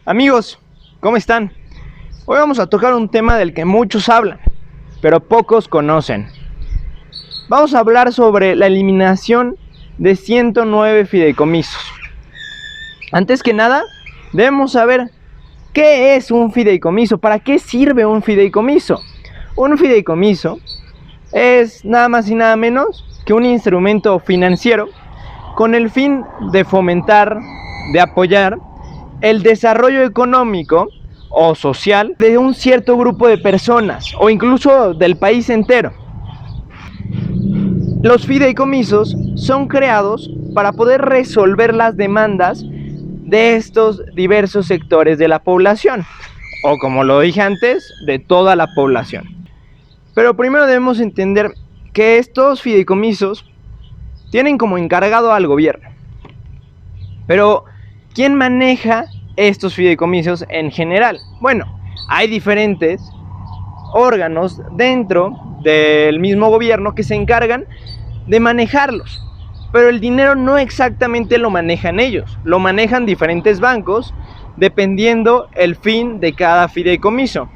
Amigos, ¿cómo están? Hoy vamos a tocar un tema del que muchos hablan, pero pocos conocen. Vamos a hablar sobre la eliminación de 109 fideicomisos. Antes que nada, debemos saber qué es un fideicomiso, para qué sirve un fideicomiso. Un fideicomiso es nada más y nada menos que un instrumento financiero con el fin de fomentar, de apoyar el desarrollo económico o social de un cierto grupo de personas o incluso del país entero. Los fideicomisos son creados para poder resolver las demandas de estos diversos sectores de la población, o como lo dije antes, de toda la población. Pero primero debemos entender que estos fideicomisos tienen como encargado al gobierno. Pero ¿quién maneja estos fideicomisos en general? Bueno, hay diferentes órganos dentro del mismo gobierno que se encargan de manejarlos. Pero el dinero no exactamente lo manejan ellos, lo manejan diferentes bancos dependiendo el fin de cada fideicomiso.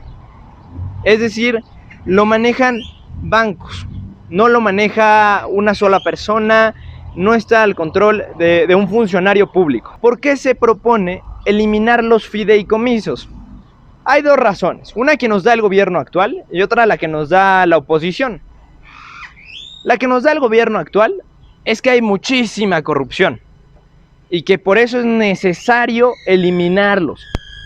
Es decir, lo manejan bancos, no lo maneja una sola persona, no está al control de un funcionario público. ¿Por qué se propone eliminar los fideicomisos? Hay dos razones, una que nos da el gobierno actual y otra la que nos da la oposición. La que nos da el gobierno actual es que hay muchísima corrupción y que por eso es necesario eliminarlos,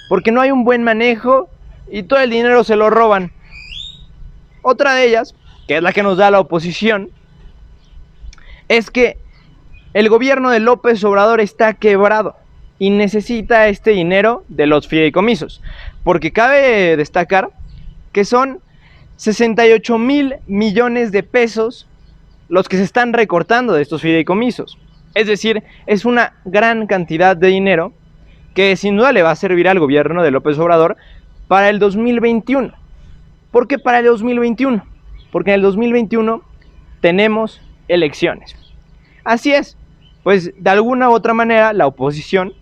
porque no hay un buen manejo y todo el dinero se lo roban. Otra de ellas, que es la que nos da la oposición, es que el gobierno de López Obrador está quebrado y necesita este dinero de los fideicomisos, porque cabe destacar que son 68,000 millones de pesos los que se están recortando de estos fideicomisos. Es decir, es una gran cantidad de dinero que sin duda le va a servir al gobierno de López Obrador para el 2021. ¿Por qué para el 2021? Porque en el 2021 tenemos elecciones. Así es, pues de alguna u otra manera la oposición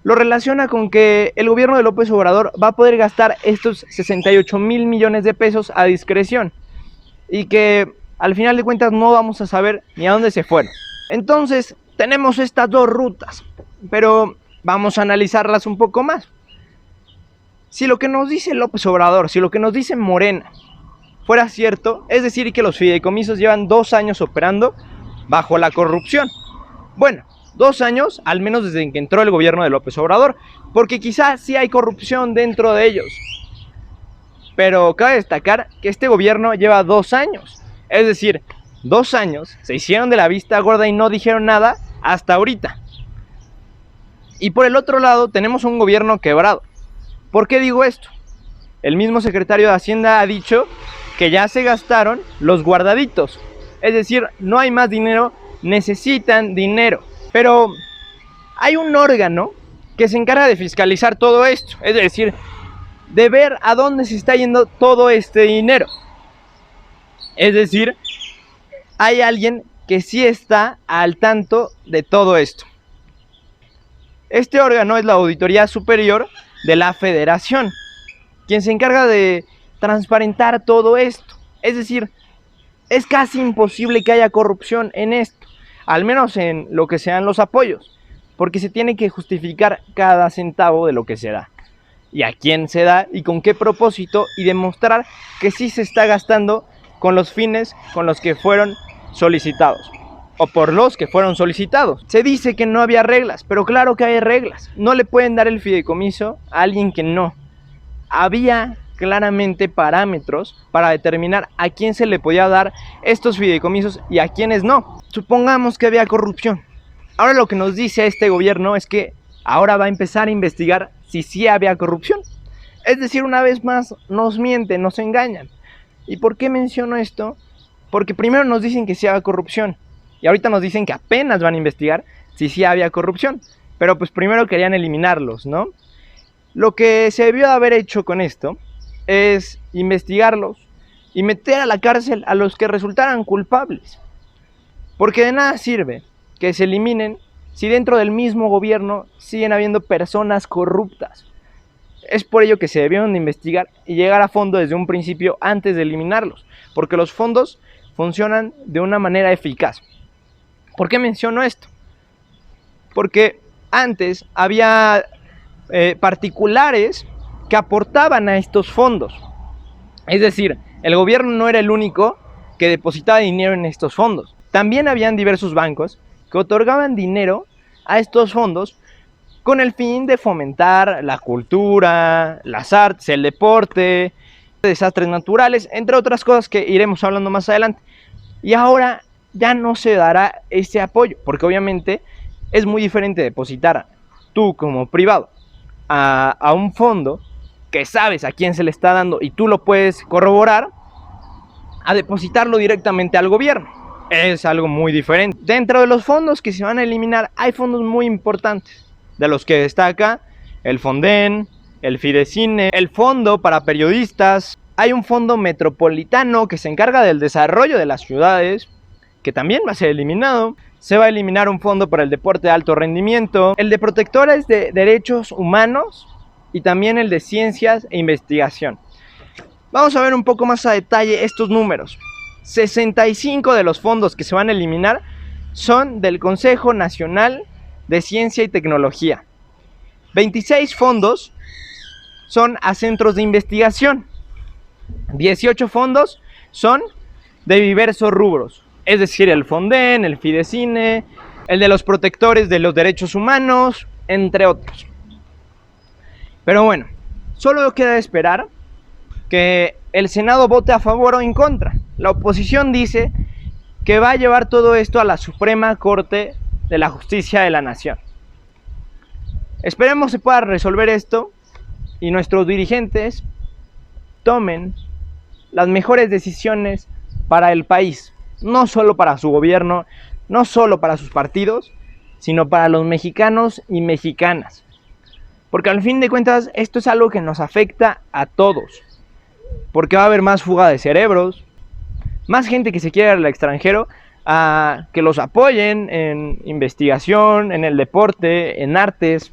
lo relaciona con que el gobierno de López Obrador va a poder gastar estos 68,000 millones de pesos a discreción y que al final de cuentas no vamos a saber ni a dónde se fueron. Entonces tenemos estas dos rutas, pero vamos a analizarlas un poco más. Si lo que nos dice López Obrador, si lo que nos dice Morena fuera cierto, es decir que los fideicomisos llevan 2 años operando bajo la corrupción. Bueno, 2 años, al menos desde que entró el gobierno de López Obrador, porque quizás sí hay corrupción dentro de ellos. Pero cabe destacar que este gobierno lleva 2 años. Es decir, 2 años se hicieron de la vista gorda y no dijeron nada hasta ahorita. Y por el otro lado tenemos un gobierno quebrado. ¿Por qué digo esto? El mismo secretario de Hacienda ha dicho que ya se gastaron los guardaditos. Es decir, no hay más dinero, necesitan dinero. Pero hay un órgano que se encarga de fiscalizar todo esto. Es decir, de ver a dónde se está yendo todo este dinero. Es decir, hay alguien que sí está al tanto de todo esto. Este órgano es la Auditoría Superior de la Federación, quien se encarga de transparentar todo esto. Es decir, es casi imposible que haya corrupción en esto, al menos en lo que sean los apoyos, porque se tiene que justificar cada centavo de lo que se da, y a quién se da y con qué propósito, y demostrar que sí se está gastando con los fines con los que fueron solicitados, o por los que fueron solicitados. Se dice que no había reglas, pero claro que hay reglas. No le pueden dar el fideicomiso a alguien que no. Había claramente parámetros para determinar a quién se le podía dar estos fideicomisos y a quiénes no. Supongamos que había corrupción. Ahora lo que nos dice este gobierno es que ahora va a empezar a investigar si sí había corrupción. Es decir, una vez más nos mienten, nos engañan. ¿Y por qué menciono esto? Porque primero nos dicen que sí había corrupción y ahorita nos dicen que apenas van a investigar si sí había corrupción. Pero pues primero querían eliminarlos, ¿no? Lo que se debió de haber hecho con esto es investigarlos y meter a la cárcel a los que resultaran culpables. Porque de nada sirve que se eliminen si dentro del mismo gobierno siguen habiendo personas corruptas. Es por ello que se debieron de investigar y llegar a fondo desde un principio antes de eliminarlos, porque los fondos funcionan de una manera eficaz. ¿Por qué menciono esto? Porque antes había particulares que aportaban a estos fondos. Es decir, el gobierno no era el único que depositaba dinero en estos fondos. También habían diversos bancos que otorgaban dinero a estos fondos con el fin de fomentar la cultura, las artes, el deporte, desastres naturales, entre otras cosas que iremos hablando más adelante. Y ahora ya no se dará ese apoyo, porque obviamente es muy diferente depositar tú como privado a un fondo que sabes a quién se le está dando y tú lo puedes corroborar, a depositarlo directamente al gobierno. Es algo muy diferente. Dentro de los fondos que se van a eliminar hay fondos muy importantes, de los que destaca el Fonden, el Fidecine, el Fondo para Periodistas. Hay un fondo metropolitano que se encarga del desarrollo de las ciudades, que también va a ser eliminado. Se va a eliminar un fondo para el deporte de alto rendimiento, el de protectores de derechos humanos y también el de ciencias e investigación. Vamos a ver un poco más a detalle estos números. 65 de los fondos que se van a eliminar son del Consejo Nacional de Ciencia y Tecnología. 26 fondos son a centros de investigación. 18 fondos son de diversos rubros, es decir, el Fonden, el Fidecine, el de los protectores de los derechos humanos, entre otros. Pero bueno, solo queda esperar que el Senado vote a favor o en contra. La oposición dice que va a llevar todo esto a la Suprema Corte de la Justicia de la Nación. Esperemos se pueda resolver esto y nuestros dirigentes tomen las mejores decisiones para el país, no solo para su gobierno, no solo para sus partidos, sino para los mexicanos y mexicanas. Porque al fin de cuentas esto es algo que nos afecta a todos, porque va a haber más fuga de cerebros, más gente que se quiere ir al extranjero a que los apoyen en investigación, en el deporte, en artes.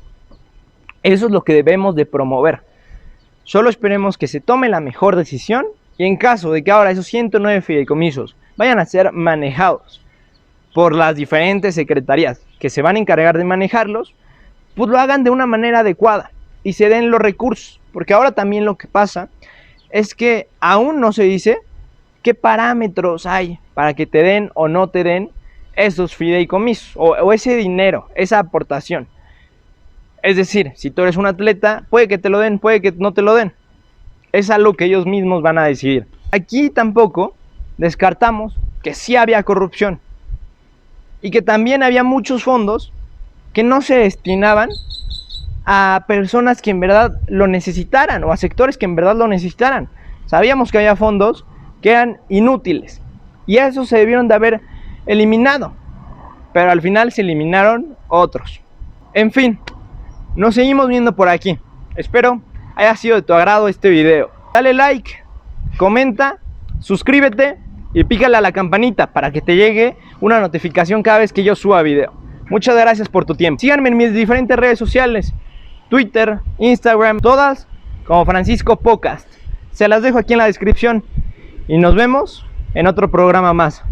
Eso es lo que debemos de promover. Solo esperemos que se tome la mejor decisión y en caso de que ahora esos 109 fideicomisos vayan a ser manejados por las diferentes secretarías que se van a encargar de manejarlos, pues lo hagan de una manera adecuada y se den los recursos. Porque ahora también lo que pasa es que aún no se dice qué parámetros hay para que te den o no te den esos fideicomisos o ese dinero, esa aportación. Es decir, si tú eres un atleta, puede que te lo den, puede que no te lo den. Es algo que ellos mismos van a decidir. Aquí tampoco descartamos que sí había corrupción y que también había muchos fondos que no se destinaban a personas que en verdad lo necesitaran o a sectores que en verdad lo necesitaran. Sabíamos que había fondos que eran inútiles y esos se debieron de haber eliminado, pero al final se eliminaron otros. En fin, nos seguimos viendo por aquí. Espero haya sido de tu agrado este video. Dale like, comenta, suscríbete y pícale a la campanita para que te llegue una notificación cada vez que yo suba video. Muchas gracias por tu tiempo. Síganme en mis diferentes redes sociales, Twitter, Instagram, todas como Francisco Podcast. Se las dejo aquí en la descripción y nos vemos en otro programa más.